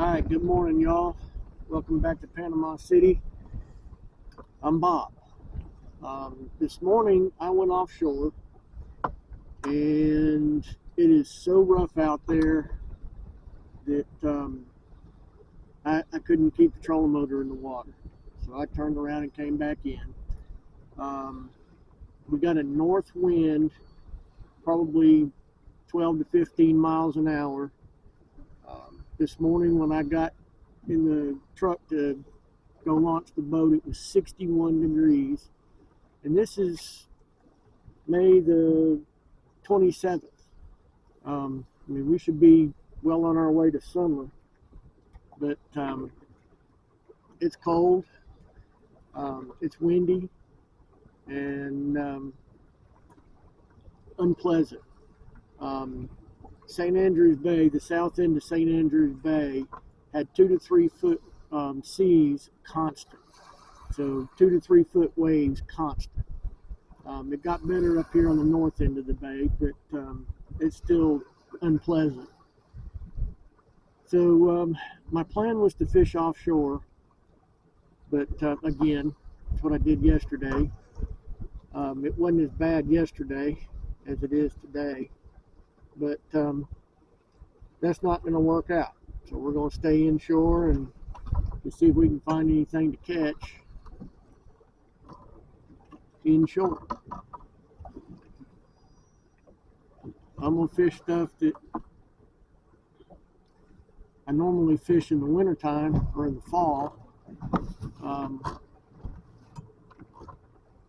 Alright, good morning, y'all. Welcome back to Panama City. I'm Bob. This morning I went offshore and it is so rough out there that I couldn't keep the trolling motor in the water. So I turned around and came back in. We got a north wind, probably 12 to 15 miles an hour. This morning when I got in the truck to go launch the boat, it was 61 degrees. And this is May the 27th. I mean, we should be well on our way to summer, but it's cold, it's windy, and unpleasant. St. Andrews Bay, the south end of St. Andrews Bay, had 2 to 3 foot seas constant. So 2 to 3 foot waves constant. It got better up here on the north end of the bay, but it's still unpleasant. So my plan was to fish offshore, but again, that's what I did yesterday. It wasn't as bad yesterday as it is today, but that's not going to work out. So we're going to stay inshore and to see if we can find anything to catch inshore. I'm going to fish stuff that I normally fish in the wintertime or in the fall.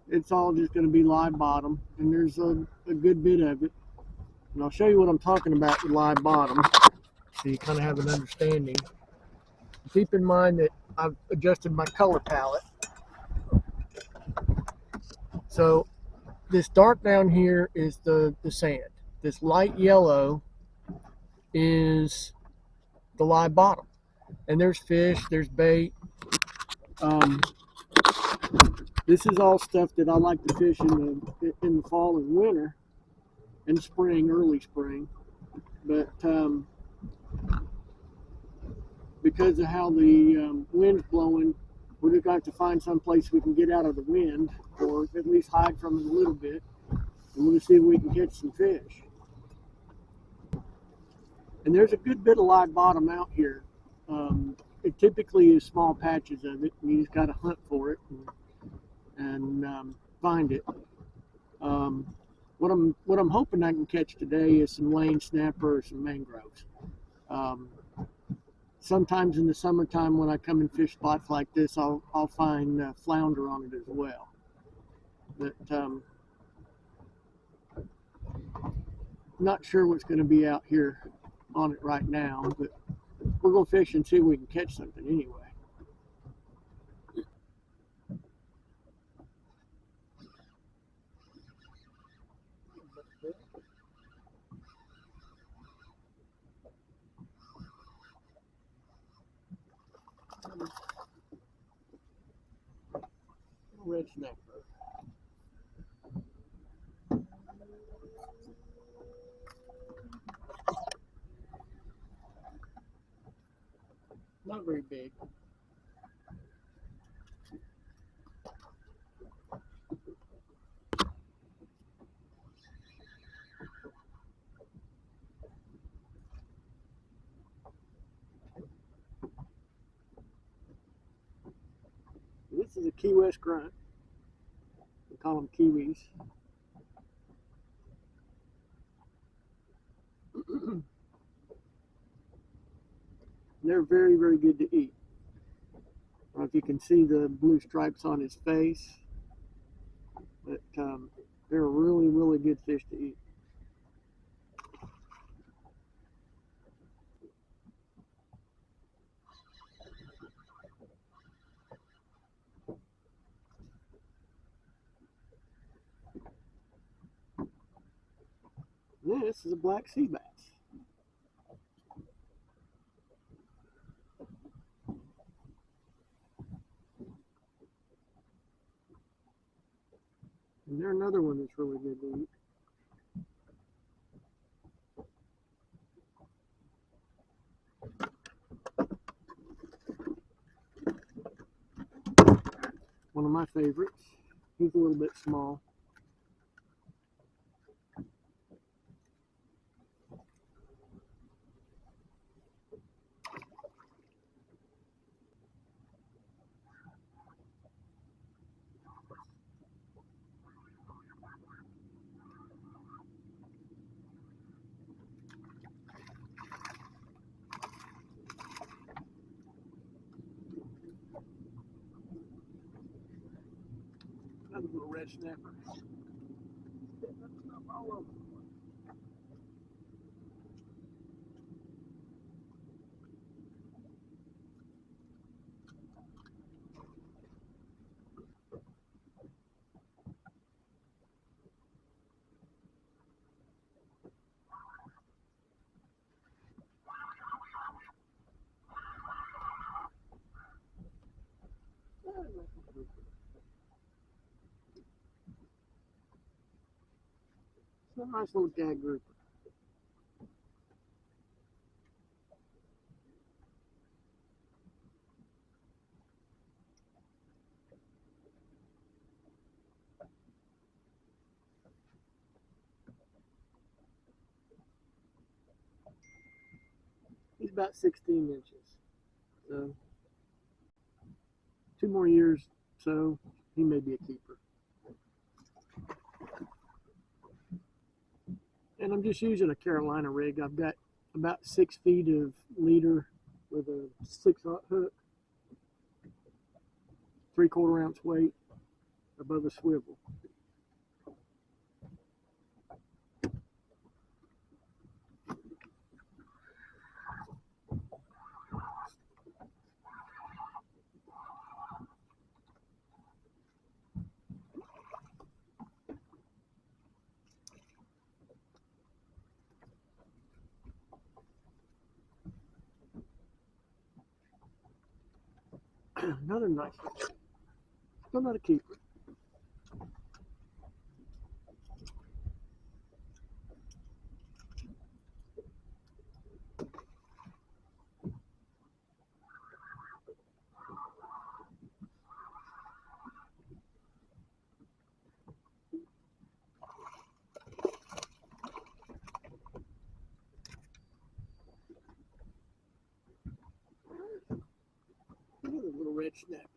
It's all just going to be live bottom, and there's a good bit of it. And I'll show you what I'm talking about with live bottom so you kind of have an understanding. Keep in mind that I've adjusted my color palette. So this dark down here is the sand. This light yellow is the live bottom. And there's fish, there's bait. This is all stuff that I like to fish in the fall and winter and spring, early spring. But because of how the wind's blowing, we're just going to have to find some place we can get out of the wind, or at least hide from it a little bit, and we'll see if we can catch some fish. And there's a good bit of live bottom out here. It typically is small patches of it, and you just got to hunt for it and find it. What I'm hoping I can catch today is some lane snapper or some mangroves. Sometimes in the summertime when I come and fish spots like this, I'll find flounder on it as well. But not sure what's going to be out here on it right now, but we're going to fish and see if we can catch something anyway. Red snapper. Not very big. This is a Key West grunt. We call them kiwis. They're very, very good to eat. I don't know if you can see the blue stripes on his face, but they're a really, really good fish to eat. This is a black sea bass. And they're another one that's really good to eat. one of my favorites. He's a little bit small. Another little red snapper. It's a nice little gag grouper. He's about 16 inches. So 2 more years, so he may be a keeper. And I'm just using a Carolina rig. I've got about 6 feet of leader with a 6/0 hook, 3/4 ounce weight above a swivel. Another nice one. Still not a keeper. Another little red snapper.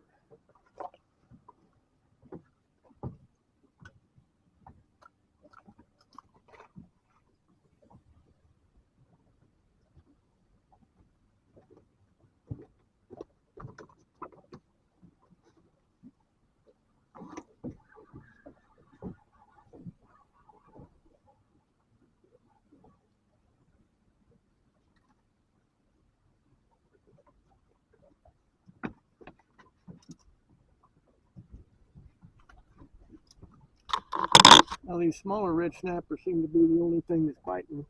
Now these smaller red snappers seem to be the only thing that's biting.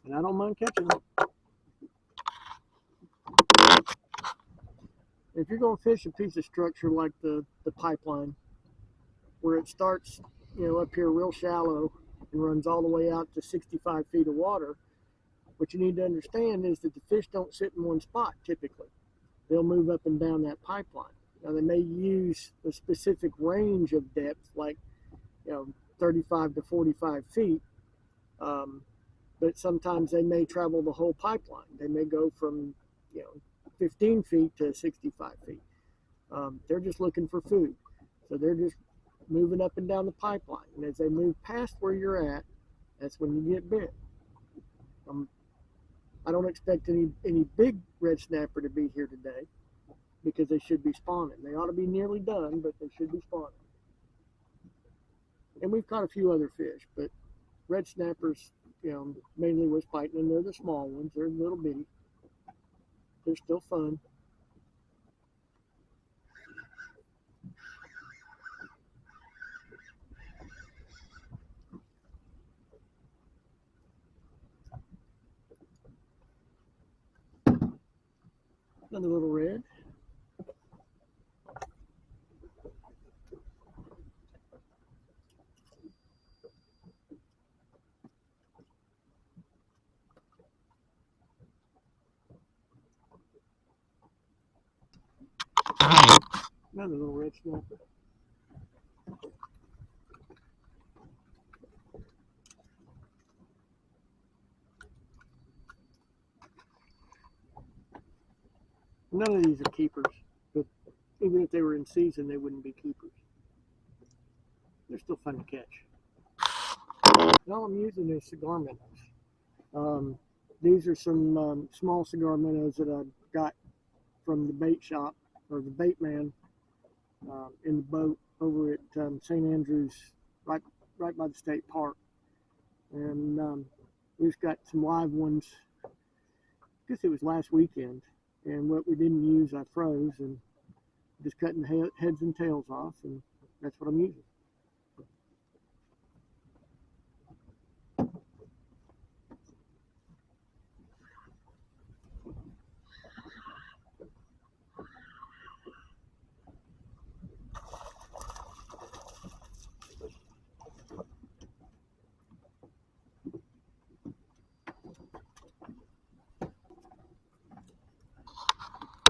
And I don't mind catching them. If you're going to fish a piece of structure like the pipeline, where it starts, up here real shallow and runs all the way out to 65 feet of water, what you need to understand is that the fish don't sit in one spot typically. They'll move up and down that pipeline. Now they may use a specific range of depth, like 35 to 45 feet, but sometimes they may travel the whole pipeline. They may go from 15 feet to 65 feet. They're just looking for food, so they're just moving up and down the pipeline. And as they move past where you're at, that's when you get bit. I don't expect any big red snapper to be here today because they should be spawning. They ought to be nearly done, but they should be spawning. And we've caught a few other fish, but red snappers, mainly was biting, and they're the small ones. They're little bitty. They're still fun. Another little red. Another little red snapper. None of these are keepers, but even if they were in season, they wouldn't be keepers. They're still fun to catch. And all I'm using is cigar minnows. These are some small cigar minnows that I got from the bait shop, or the bait man, in the boat over at St. Andrews, right by the state park. And we've got some live ones. I guess it was last weekend. And what we didn't use, I froze and just cutting the heads and tails off, and that's what I'm using.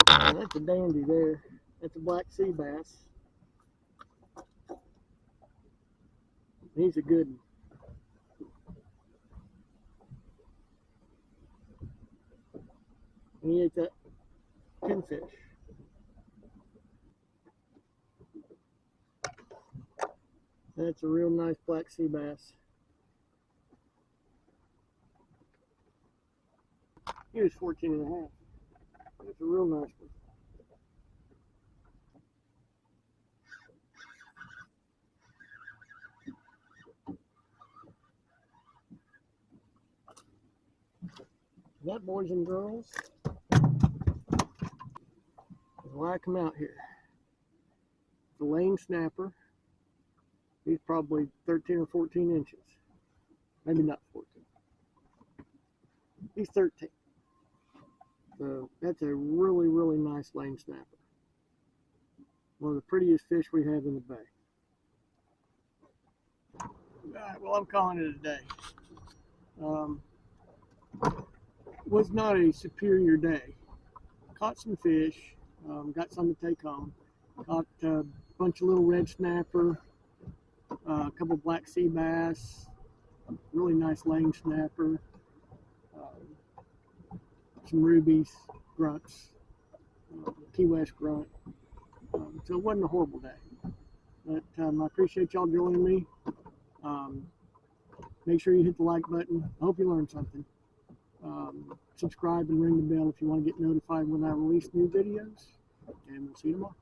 Now that's a dandy there. That's a black sea bass. He's a good one. And he ate that pinfish. That's a real nice black sea bass. He was 14 and a half. That's a real nice one. That, boys and girls, is why I come out here. The lane snapper. He's probably 13 or 14 inches. Maybe not 14. He's 13. So that's a really, really nice lane snapper. One of the prettiest fish we have in the bay. Alright, well, I'm calling it a day. Was not a superior day. Caught some fish, got some to take home. Caught a bunch of little red snapper, a couple black sea bass, really nice lane snapper, some rubies, grunts, Key West grunt. So it wasn't a horrible day. But I appreciate y'all joining me. Make sure you hit the like button. I hope you learned something. Subscribe and ring the bell if you want to get notified when I release new videos. And we'll see you tomorrow.